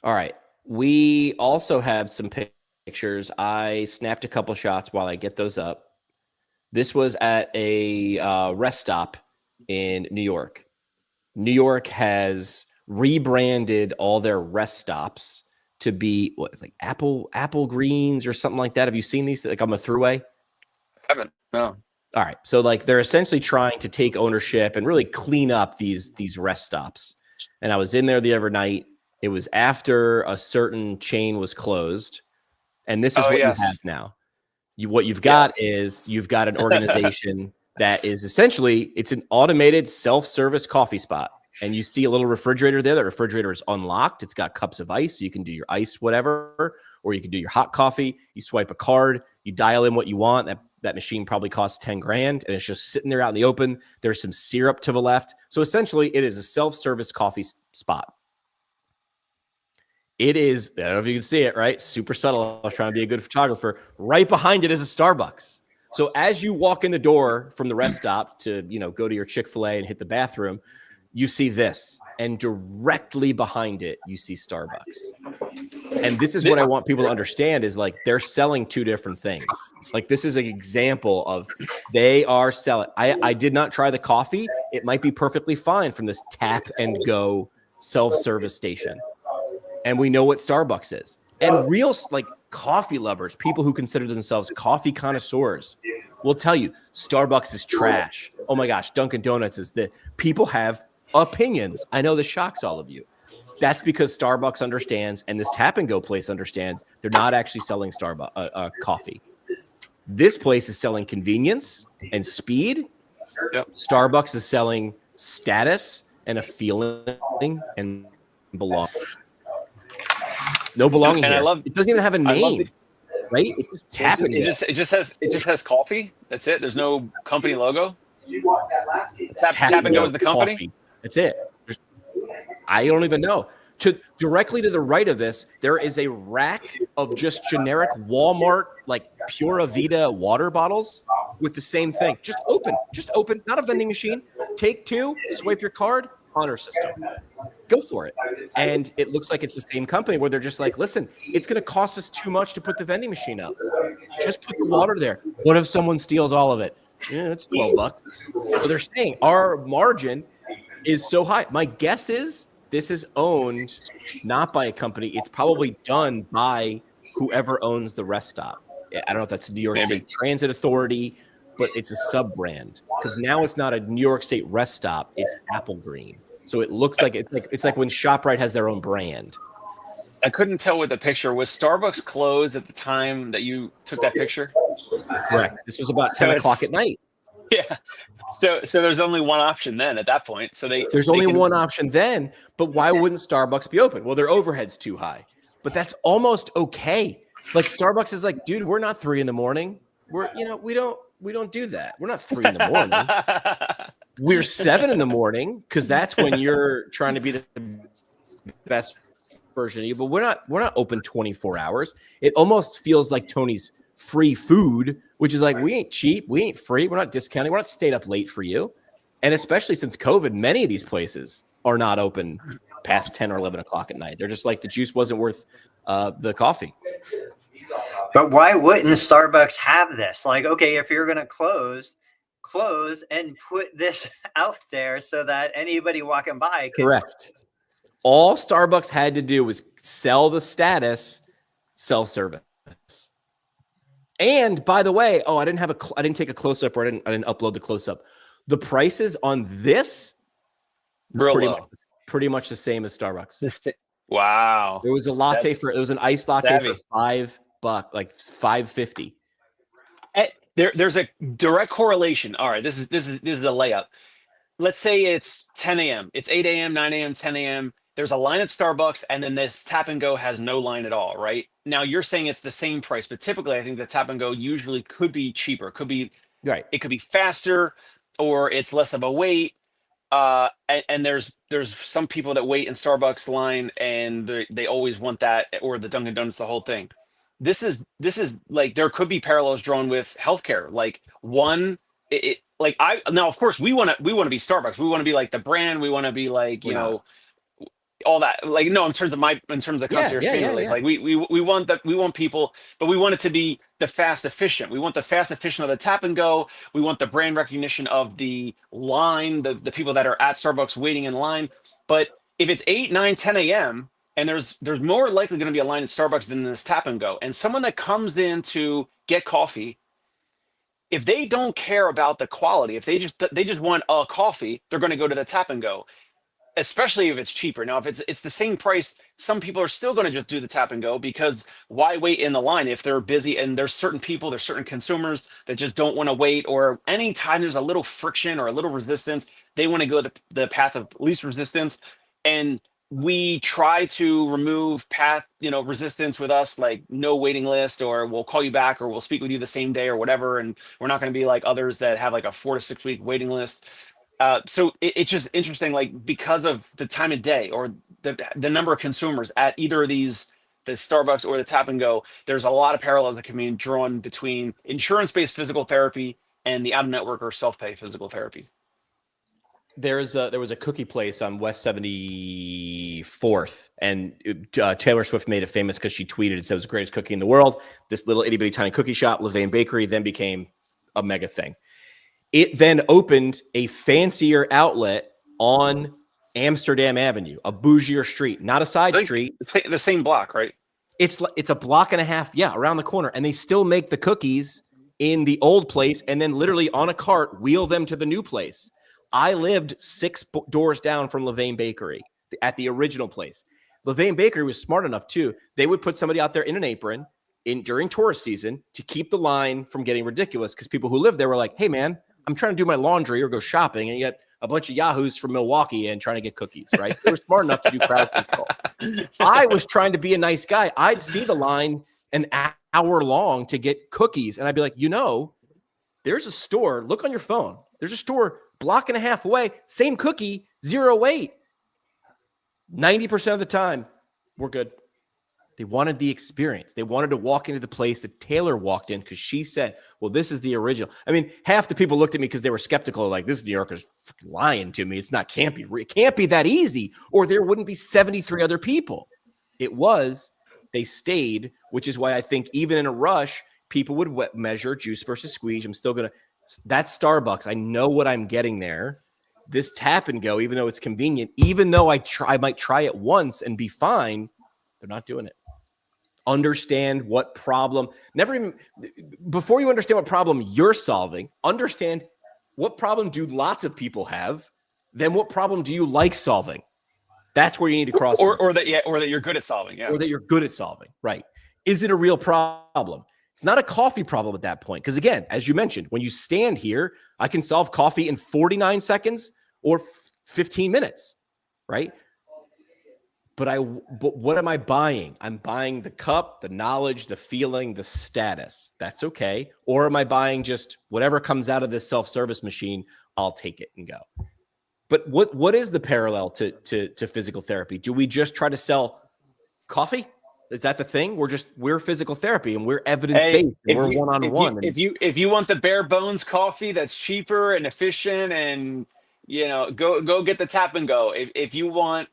All right. We also have some pictures. I snapped a couple shots while I get those up. This was at a rest stop in New York. New York has rebranded all their rest stops to be it's like Apple Greens or something like that. Have you seen these, like on the Thruway? I haven't. No. All right. So like they're essentially trying to take ownership and really clean up these rest stops. And I was in there the other night. It was after a certain chain was closed. And this is what you have now. What you've got is you've got an organization that is essentially, it's an automated self-service coffee spot. And you see a little refrigerator there. That refrigerator is unlocked. It's got cups of ice. So you can do your ice, whatever, or you can do your hot coffee. You swipe a card, you dial in what you want. That machine probably costs 10 grand, and it's just sitting there out in the open. There's some syrup to the left. So essentially it is a self-service coffee spot. It is, I don't know if you can see it, right? Super subtle. I was trying to be a good photographer. Right behind it is a Starbucks. So as you walk in the door from the rest stop to, you know, go to your Chick-fil-A and hit the bathroom, you see this. And directly behind it, you see Starbucks. And this is what I want people to understand is like they're selling two different things. Like this is an example of they are selling. I did not try the coffee. It might be perfectly fine from this tap and go self-service station. And we know what Starbucks is. And real like coffee lovers, people who consider themselves coffee connoisseurs, will tell you Starbucks is trash. Oh my gosh, Dunkin' Donuts is the people have opinions. I know this shocks all of you. That's because Starbucks understands, and this tap and go place understands, they're not actually selling Starbucks coffee. This place is selling convenience and speed. Yep. Starbucks is selling status and a feeling and belonging. No belonging And I here. love- It doesn't even have a I love name, right? It's just tapping It just has coffee. That's it. There's no company logo. Tap and Go is the company. Coffee. That's it. I don't even know. Directly to the right of this, there is a rack of just generic Walmart, like Pura Vida water bottles with the same thing. Just open, not a vending machine. Take two, swipe your card, honor system. Go for it. And it looks like it's the same company where they're just like, listen, it's going to cost us too much to put the vending machine up. Just put the water there. What if someone steals all of it? Yeah, it's $12. So they're saying our margin is so high. My guess is this is owned not by a company. It's probably done by whoever owns the rest stop. I don't know if that's New York State Transit Authority, but it's a sub brand because now it's not a New York State rest stop. It's Apple Green. So it looks like it's like when ShopRite has their own brand. I couldn't tell with the picture. Was Starbucks closed at the time that you took that picture? Correct. This was about 10 o'clock at night. Yeah. So there's only one option then at that point. So there's only one option then, but why wouldn't Starbucks be open? Well, their overhead's too high, but that's almost okay. Like Starbucks is like, dude, we're not 3 a.m. We don't do that. We're not 3 a.m. We're 7 a.m. because that's when you're trying to be the best version of you. But we're not open 24 hours. It almost feels like Tony's free food, which is like, we ain't cheap, we ain't free, we're not discounting, we're not stayed up late for you. And especially since COVID, many of these places are not open past 10 or 11 o'clock at night. They're just like, the juice wasn't worth the coffee. But why wouldn't Starbucks have this? Like, okay, if you're going to close and put this out there so that anybody walking by can. Correct. All Starbucks had to do was sell the status self-service. And by the way, I didn't take a close up, or I didn't upload the close up. The prices on this pretty much the same as Starbucks. Wow. There was a latte it was an iced latte savvy. for $5, like $5.50. There's a direct correlation. All right, this is the layout. Let's say it's 10 a.m. It's 8 a.m., 9 a.m., 10 a.m. There's a line at Starbucks, and then this Tap and Go has no line at all, right? Now you're saying it's the same price, but typically I think the Tap and Go usually could be cheaper. Could be right. It could be faster, or it's less of a wait. And there's some people that wait in Starbucks line, and they always want that, or the Dunkin' Donuts, the whole thing. This is like, there could be parallels drawn with healthcare. Like now of course we want to be Starbucks. We want to be like the brand. We want to be like, all that, like, no, in terms of customer experience, like we want people, but we want it to be the fast efficient. We want the fast efficient of the Tap and Go. We want the brand recognition of the line, the people that are at Starbucks waiting in line. But if it's 8, 9, 10 a.m. and there's more likely going to be a line at Starbucks than this Tap and Go, and someone that comes in to get coffee, if they don't care about the quality, if they just want a coffee, they're going to go to the Tap and Go. Especially if it's cheaper. Now, if it's the same price, some people are still going to just do the Tap and Go, because why wait in the line if they're busy? And there's certain consumers that just don't want to wait, or anytime there's a little friction or a little resistance, they want to go the path of least resistance. And we try to remove resistance with us, like no waiting list, or we'll call you back, or we'll speak with you the same day, or whatever. And we're not going to be like others that have like a 4 to 6 week waiting list. So it's just interesting, like, because of the time of day or the number of consumers at either of these, the Starbucks or the Tap and Go, there's a lot of parallels that can be drawn between insurance-based physical therapy and the out-of-network or self-pay physical therapy. There was a cookie place on West 74th, and Taylor Swift made it famous because she tweeted and said it was the greatest cookie in the world. This little itty bitty tiny cookie shop, Levain Bakery, then became a mega thing. It then opened a fancier outlet on Amsterdam Avenue, a bougier street, not a side street. The same block, right? It's a block and a half, around the corner. And they still make the cookies in the old place and then literally on a cart wheel them to the new place. I lived 6 doors down from Levain Bakery at the original place. Levain Bakery was smart enough too. They would put somebody out there in an apron during tourist season to keep the line from getting ridiculous, because people who live there were like, hey man, I'm trying to do my laundry or go shopping, and you got a bunch of yahoos from Milwaukee in trying to get cookies, right? So they were smart enough to do crowd control. I was trying to be a nice guy. I'd see the line an hour long to get cookies, and I'd be like, there's a store. Look on your phone. There's a store block and a half away. Same cookie, 0 wait. 90% of the time, we're good. They wanted the experience. They wanted to walk into the place that Taylor walked in because she said, well, this is the original. I mean, half the people looked at me because they were skeptical, like, this New Yorker's lying to me. Can't be that easy, or there wouldn't be 73 other people. It was, they stayed, which is why I think even in a rush, people would measure juice versus squeeze. I'm still going to, that's Starbucks. I know what I'm getting there. This tap and go, even though it's convenient, even though I might try it once and be fine, they're not doing it. Understand what problem, before you understand what problem you're solving, understand what problem do lots of people have, then what problem do you like solving? That's where you need to cross. Or that you're good at solving. Yeah. Or that you're good at solving. Right. Is it a real problem? It's not a coffee problem at that point. Because again, as you mentioned, when you stand here, I can solve coffee in 49 seconds or 15 minutes. Right. But what am I buying? I'm buying the cup, the knowledge, the feeling, the status. That's okay. Or am I buying just whatever comes out of this self-service machine? I'll take it and go. But what is the parallel to physical therapy? Do we just try to sell coffee? Is that the thing? We're physical therapy and we're evidence-based. Hey, we're one-on-one. If you want the bare bones coffee that's cheaper and efficient, and go get the tap and go. If you want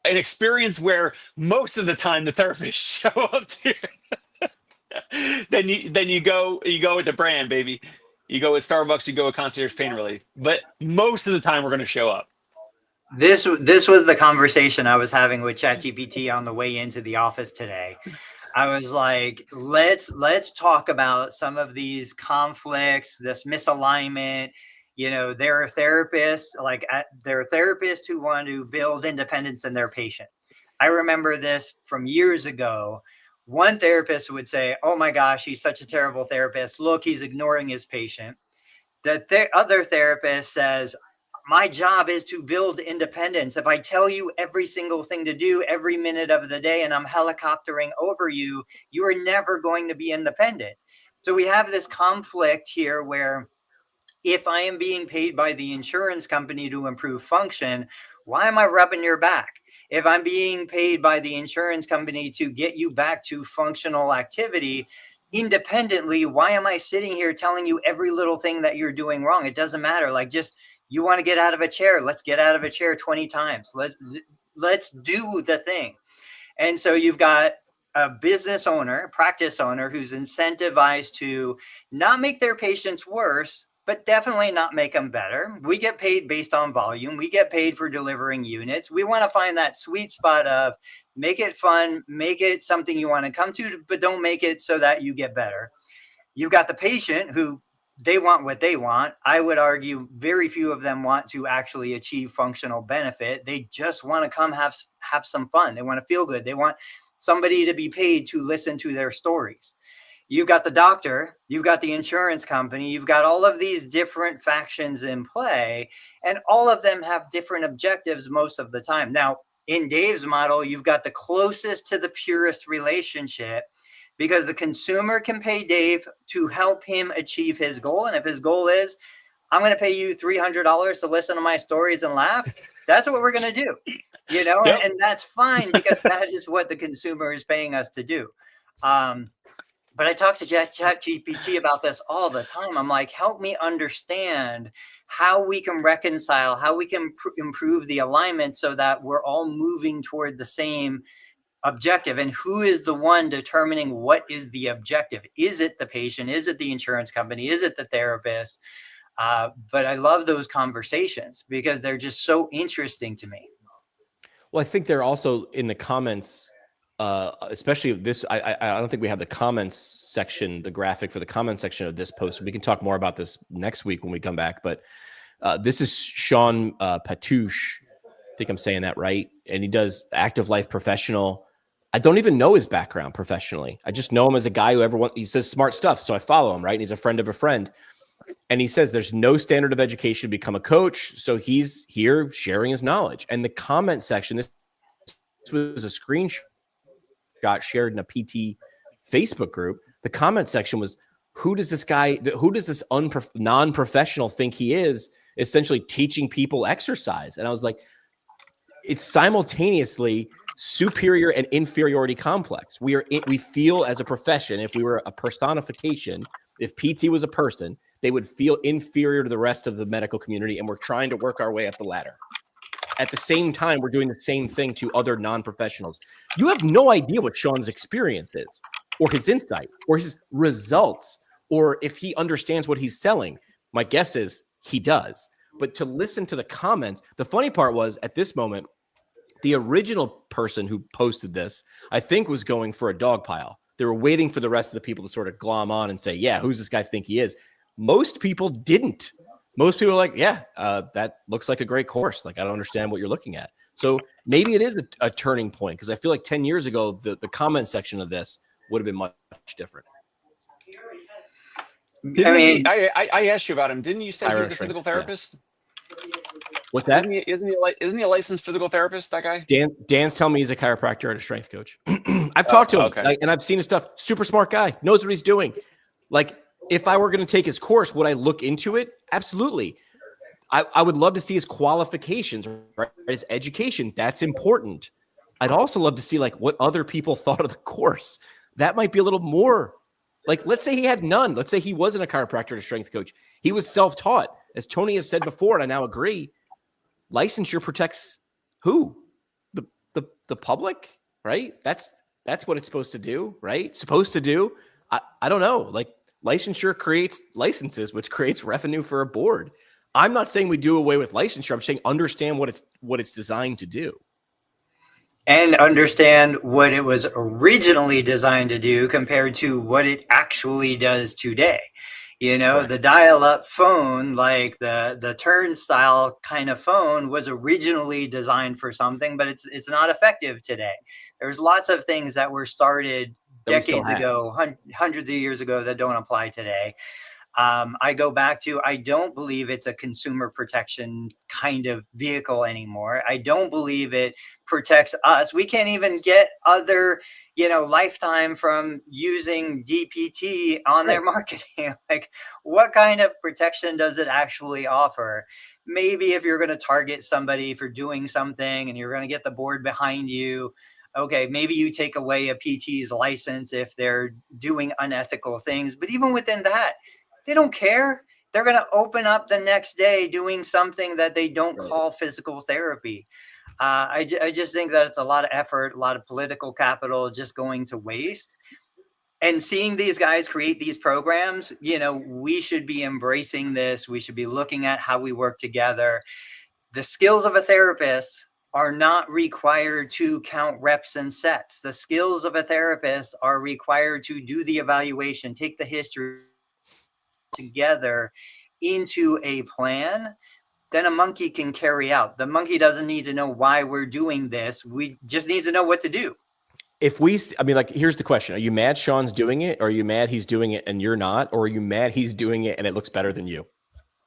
an experience where most of the time the therapists show up to then you go with the brand, baby. You go with Starbucks, you go with Concierge Pain Relief. But most of the time we're going to show up. This was the conversation I was having with ChatGPT on the way into the office today. I was like, let's talk about some of these conflicts, this misalignment. There are therapists who want to build independence in their patient. I remember this from years ago. One therapist would say, oh my gosh, he's such a terrible therapist. Look, he's ignoring his patient. The other therapist says, my job is to build independence. If I tell you every single thing to do every minute of the day and I'm helicoptering over you, you are never going to be independent. So we have this conflict here where if I am being paid by the insurance company to improve function, why am I rubbing your back? If I'm being paid by the insurance company to get you back to functional activity independently, why am I sitting here telling you every little thing that you're doing wrong? It doesn't matter. Like, just, you want to get out of a chair. Let's get out of a chair 20 times. Let's do the thing. And so you've got a business owner, a practice owner who's incentivized to not make their patients worse, but definitely not make them better. We get paid based on volume. We get paid for delivering units. We want to find that sweet spot of make it fun, make it something you want to come to, but don't make it so that you get better. You've got the patient who they want what they want. I would argue very few of them want to actually achieve functional benefit. They just want to come have some fun. They want to feel good. They want somebody to be paid to listen to their stories. You've got the doctor, you've got the insurance company, you've got all of these different factions in play, and all of them have different objectives most of the time. Now, in Dave's model, you've got the closest to the purest relationship because the consumer can pay Dave to help him achieve his goal. And if his goal is, I'm going to pay you $300 to listen to my stories and laugh, that's what we're going to do, yep. And that's fine because that is what the consumer is paying us to do. But I talk to ChatGPT about this all the time. I'm like, help me understand how we can reconcile, how we can improve the alignment so that we're all moving toward the same objective. And who is the one determining what is the objective? Is it the patient? Is it the insurance company? Is it the therapist? But I love those conversations because they're just so interesting to me. Well, I think they're also in the comments. Especially this, I don't think we have the comments section, the graphic for the comments section of this post. We can talk more about this next week when we come back. But this is Sean Patouche. I think I'm saying that right. And he does Active Life Professional. I don't even know his background professionally. I just know him as a guy who he says smart stuff. So I follow him, right? And he's a friend of a friend. And he says there's no standard of education to become a coach. So he's here sharing his knowledge. And the comment section, this was a screenshot shared in a PT Facebook group. The comment section was, who does this non-professional think he is, essentially teaching people exercise? And I was like, it's simultaneously superior and inferiority complex. We feel as a profession, if we were a personification, if PT was a person, they would feel inferior to the rest of the medical community, and we're trying to work our way up the ladder. At the same time, we're doing the same thing to other non-professionals. You have no idea what Sean's experience is, or his insight, or his results, or if he understands what he's selling. My guess is he does. But to listen to the comments, the funny part was, at this moment, the original person who posted this, I think, was going for a dog pile. They were waiting for the rest of the people to sort of glom on and say, yeah, who's this guy think he is? Most people didn't. Most people are like, yeah, that looks like a great course. Like, I don't understand what you're looking at. So maybe it is a turning point, because I feel like 10 years ago, the comment section of this would have been much different. I asked you about him. Didn't you say he was a physical therapist? Yeah. What's that? Isn't he a licensed physical therapist, that guy? Dan's telling me he's a chiropractor and a strength coach. I've talked to him, and I've seen his stuff. Super smart guy, knows what he's doing. Like, if I were going to take his course, would I look into it? Absolutely. I would love to see his qualifications, right? His education. That's important. I'd also love to see, like, what other people thought of the course. That might be a little more. Like, let's say he had none. Let's say he wasn't a chiropractor or a strength coach. He was self-taught. As Tony has said before, and I now agree, licensure protects who? The public, right? That's what it's supposed to do, right? Supposed to do. I don't know. Like, licensure creates licenses, which creates revenue for a board. I'm not saying we do away with licensure. I'm saying understand what it's designed to do. And understand what it was originally designed to do compared to what it actually does today. You know, Correct. The dial-up phone, like the turnstile kind of phone, was originally designed for something, but it's not effective today. There's lots of things that were started decades ago, hundreds of years ago, that don't apply today. I go back to, I don't believe it's a consumer protection kind of vehicle anymore. I don't believe it protects us. We can't even get other, Lifetime from using DPT on their marketing. Like, what kind of protection does it actually offer? Maybe if you're going to target somebody for doing something and you're going to get the board behind you, okay, maybe you take away a PT's license if they're doing unethical things. But even within that, they don't care. They're going to open up the next day doing something that they don't call physical therapy. I just think that it's a lot of effort, a lot of political capital just going to waste. And seeing these guys create these programs, we should be embracing this. We should be looking at how we work together. The skills of a therapist are not required to count reps and sets. The skills of a therapist are required to do the evaluation, take the history together into a plan. Then a monkey can carry out. The monkey doesn't need to know why we're doing this. We just need to know what to do. Here's the question. Are you mad Sean's doing it? Or are you mad he's doing it and you're not? Or are you mad he's doing it and it looks better than you?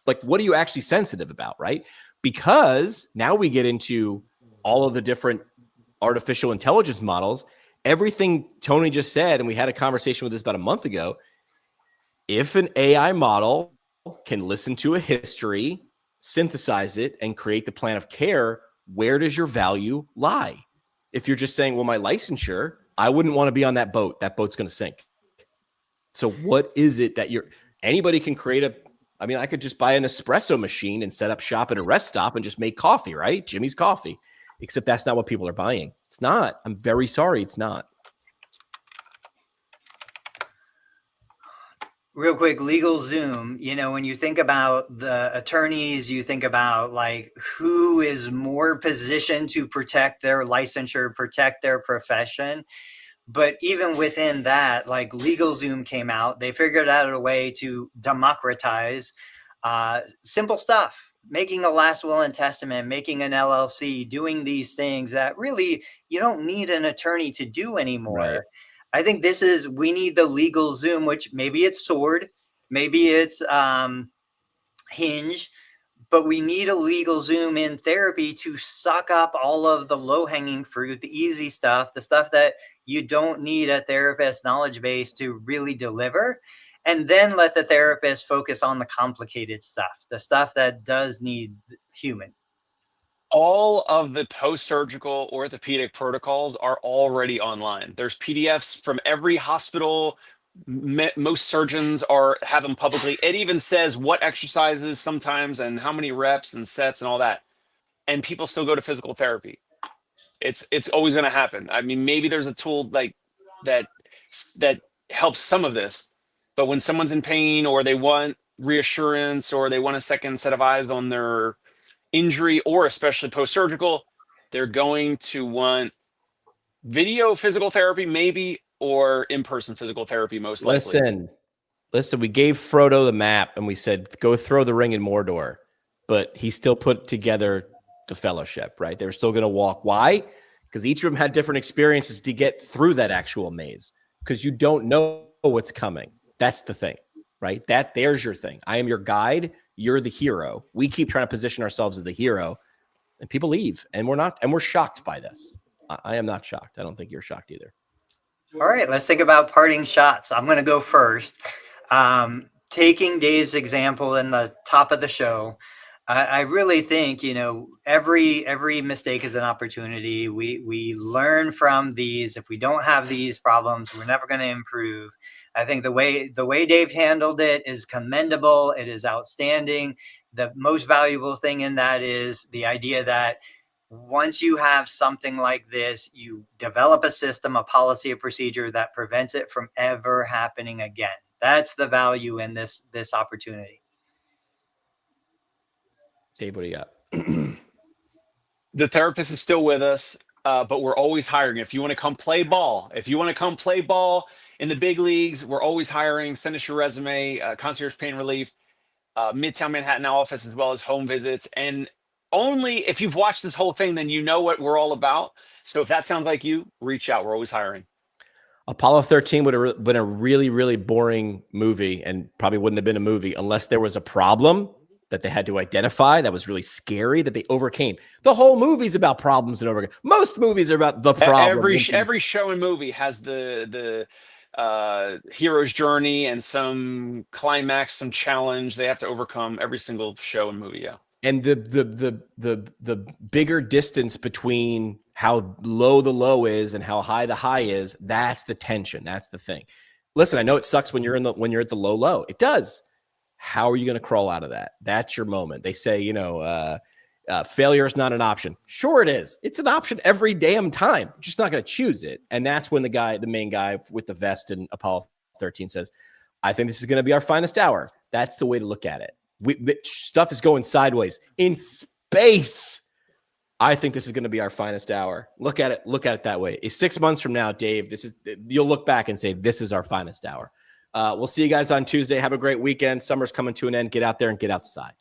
Like, what are you actually sensitive about, right? Because now we get into all of the different artificial intelligence models. Everything Tony just said, and we had a conversation with this about a month ago. If an AI model can listen to a history, synthesize it, and create the plan of care, where does your value lie? If you're just saying, well, my licensure, I wouldn't want to be on that boat. That boat's going to sink. So what is it that anybody can create I could just buy an espresso machine and set up shop at a rest stop and just make coffee, right? Jimmy's Coffee. Except that's not what people are buying. It's not. I'm very sorry. It's not. Real quick, LegalZoom, when you think about the attorneys, you think about like who is more positioned to protect their licensure, protect their profession. But even within that, like LegalZoom came out, they figured out a way to democratize simple stuff, making a last will and testament, making an LLC, doing these things that really you don't need an attorney to do anymore. Right. I think we need the LegalZoom, which maybe it's Sword, maybe it's Hinge, but we need a legal Zoom in therapy to suck up all of the low hanging fruit, the easy stuff, the stuff that you don't need a therapist knowledge base to really deliver. And then let the therapist focus on the complicated stuff, the stuff that does need human. All of the post-surgical orthopedic protocols are already online. There's PDFs from every hospital. Most surgeons have them publicly. It even says what exercises sometimes and how many reps and sets and all that. And people still go to physical therapy. It's always going to happen. I mean, maybe there's a tool like that helps some of this, but when someone's in pain or they want reassurance or they want a second set of eyes on their injury, or especially post-surgical, they're going to want video physical therapy, maybe, or in-person physical therapy, most likely. Listen, we gave Frodo the map and we said, go throw the ring in Mordor, but he still put together the fellowship, right? They were still going to walk. Why? Because each of them had different experiences to get through that actual maze, because you don't know what's coming. That's the thing, right? There's your thing. I am your guide. You're the hero. We keep trying to position ourselves as the hero, and people leave, and we're not, and we're shocked by this. I am not shocked. I don't think you're shocked either. All right, let's think about parting shots. I'm going to go first. Taking Dave's example in the top of the show, I really think, every mistake is an opportunity. We learn from these. If we don't have these problems, we're never going to improve. I think the way Dave handled it is commendable. It is outstanding. The most valuable thing in that is the idea that once you have something like this, you develop a system, a policy, a procedure that prevents it from ever happening again. That's the value in this opportunity. Dave, what do you got? The therapist is still with us, but we're always hiring. If you want to come play ball, in the big leagues, we're always hiring. Send us your resume, Concierge Pain Relief, Midtown Manhattan office, as well as home visits. And only if you've watched this whole thing, then you know what we're all about. So if that sounds like you, reach out. We're always hiring. Apollo 13 would have been a really, really boring movie, and probably wouldn't have been a movie unless there was a problem that they had to identify that was really scary that they overcame. The whole movie's about problems and overcome. Most movies are about the problem. Every show and movie has the hero's journey and some climax, some challenge they have to overcome. Every single show and movie, yeah. And the bigger distance between how low the low is and how high the high is, that's the tension. That's the thing. Listen, I know it sucks when you're at the low. It does. How are you going to crawl out of that? That's your moment. They say, failure is not an option. Sure it is. It's an option every damn time. You're just not going to choose it. And that's when the main guy with the vest in Apollo 13 says, I think this is going to be our finest hour. That's the way to look at it. Stuff is going sideways in space. I think this is going to be our finest hour. Look at it that way. 6 months from now, Dave, you'll look back and say, this is our finest hour. We'll see you guys on Tuesday. Have a great weekend. Summer's coming to an end. Get out there and get outside.